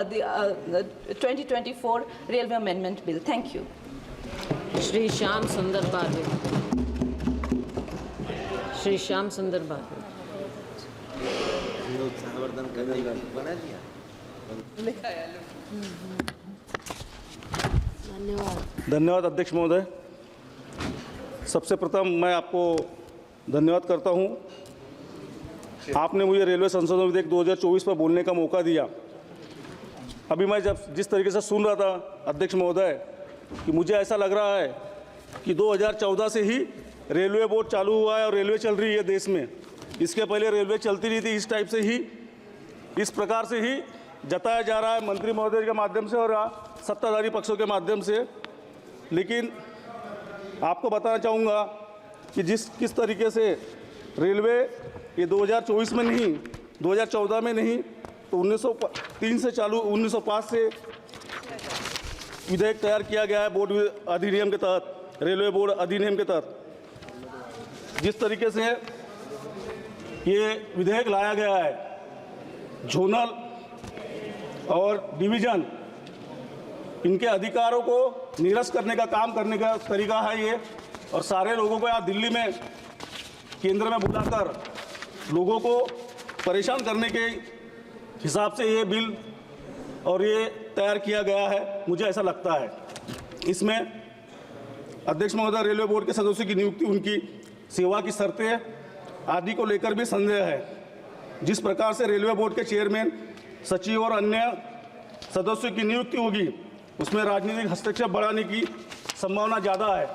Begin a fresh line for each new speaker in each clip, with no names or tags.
the 2024 Railway Amendment Bill. Thank you.
Shri Shyam सुंदर बारवे। श्री श्याम सुंदर बारवे।
धन्यवाद अध्यक्ष महोदय। सबसे प्रथम मैं आपको धन्यवाद करता हूं, आपने मुझे रेलवे संशोधन विधेयक 2024 पर बोलने का मौका दिया। अभी मैं जिस तरीके से सुन रहा था अध्यक्ष महोदय कि मुझे ऐसा लग रहा है कि 2014 से ही रेलवे बोर्ड चालू हुआ है और रेलवे चल रही है देश में। इसके पहले रेलवे चलती नहीं थी। इस टाइप से ही, इस प्रकार से ही जताया जा रहा है मंत्री महोदय के माध्यम से और सत्ताधारी पक्षों के माध्यम से। लेकिन आपको बताना चाहूँगा कि किस तरीके से रेलवे ये 2024 में नहीं, 2014 में नहीं तो 1903 से चालू 1905 से विधेयक तैयार किया गया है बोर्ड अधिनियम के तहत, रेलवे बोर्ड अधिनियम के तहत। जिस तरीके से ये विधेयक लाया गया है, जोनल और डिवीज़न इनके अधिकारों को निरस्त करने का काम करने का तरीका है ये। और सारे लोगों को यहाँ दिल्ली में केंद्र में बुलाकर लोगों को परेशान करने के हिसाब से ये बिल और ये तैयार किया गया है, मुझे ऐसा लगता है। इसमें अध्यक्ष महोदय, रेलवे बोर्ड के सदस्यों की नियुक्ति, उनकी सेवा की शर्तें आदि को लेकर भी संदेह है। जिस प्रकार से रेलवे बोर्ड के चेयरमैन, सचिव और अन्य सदस्यों की नियुक्ति होगी उसमें राजनीतिक हस्तक्षेप बढ़ाने की संभावना ज़्यादा है।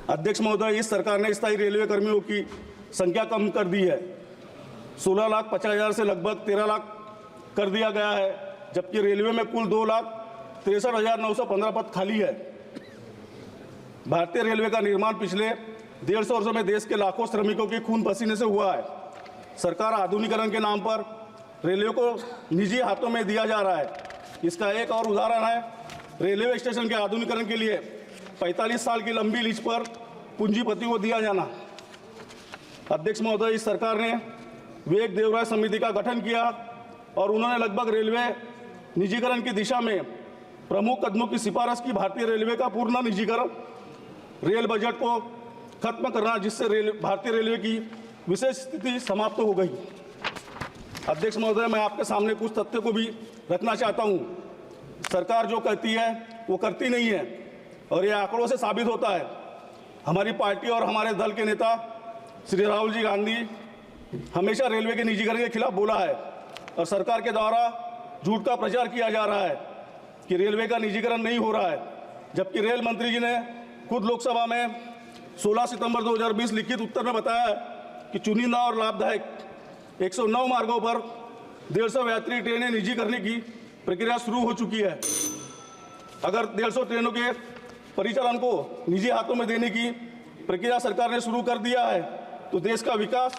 अध्यक्ष महोदय, इस सरकार ने स्थायी रेलवे कर्मियों की संख्या कम कर दी है। 16,50,000 से लगभग 13 लाख कर दिया गया है, जबकि रेलवे में कुल 2,63,915 पद खाली है। भारतीय रेलवे का निर्माण पिछले 150 वर्षों में देश के लाखों श्रमिकों के खून पसीने से हुआ है। सरकार आधुनिकीकरण के नाम पर रेलवे को निजी हाथों में दिया जा रहा है। इसका एक और उदाहरण है रेलवे स्टेशन के आधुनिकीकरण के लिए 45 साल की लंबी लीज पर पूंजीपति को दिया जाना। अध्यक्ष महोदय, इस सरकार ने विवेक देवराय समिति का गठन किया और उन्होंने लगभग रेलवे निजीकरण की दिशा में प्रमुख कदमों की सिफारिश की। भारतीय रेलवे का पूर्ण निजीकरण, रेल बजट को खत्म करना, जिससे भारतीय रेलवे की विशेष स्थिति समाप्त हो गई। अध्यक्ष महोदय, मैं आपके सामने कुछ तथ्य को भी रखना चाहता हूँ। सरकार जो कहती है वो करती नहीं है और ये आंकड़ों से साबित होता है। हमारी पार्टी और हमारे दल के नेता श्री राहुल जी गांधी हमेशा रेलवे के निजीकरण के खिलाफ बोला है और सरकार के द्वारा झूठ का प्रचार किया जा रहा है कि रेलवे का निजीकरण नहीं हो रहा है, जबकि रेल मंत्री जी ने खुद लोकसभा में 16 सितंबर 2020 लिखित उत्तर में बताया कि चुनिंदा और लाभदायक 109 मार्गों पर 150 यात्री ट्रेनें निजी करने की प्रक्रिया शुरू हो चुकी है। अगर 150 ट्रेनों के परिचालन को निजी हाथों में देने की प्रक्रिया सरकार ने शुरू कर दिया है तो देश का विकास,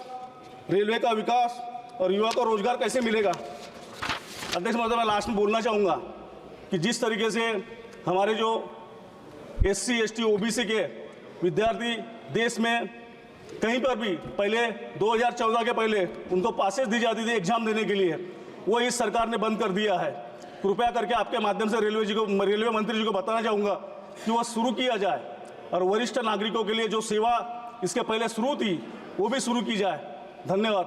रेलवे का विकास और युवा को रोजगार कैसे मिलेगा। अध्यक्ष महोदय, मैं लास्ट में बोलना चाहूँगा कि जिस तरीके से हमारे जो SC, ST, OBC के विद्यार्थी देश में कहीं पर भी पहले 2014 के पहले उनको पासेस दी जाती थी एग्जाम देने के लिए, वो इस सरकार ने बंद कर दिया है। कृपया करके आपके माध्यम से रेलवे मंत्री जी को बताना चाहूँगा कि वह शुरू किया जाए और वरिष्ठ नागरिकों के लिए जो सेवा इसके पहले शुरू थी वो भी शुरू की जाए। धन्यवाद।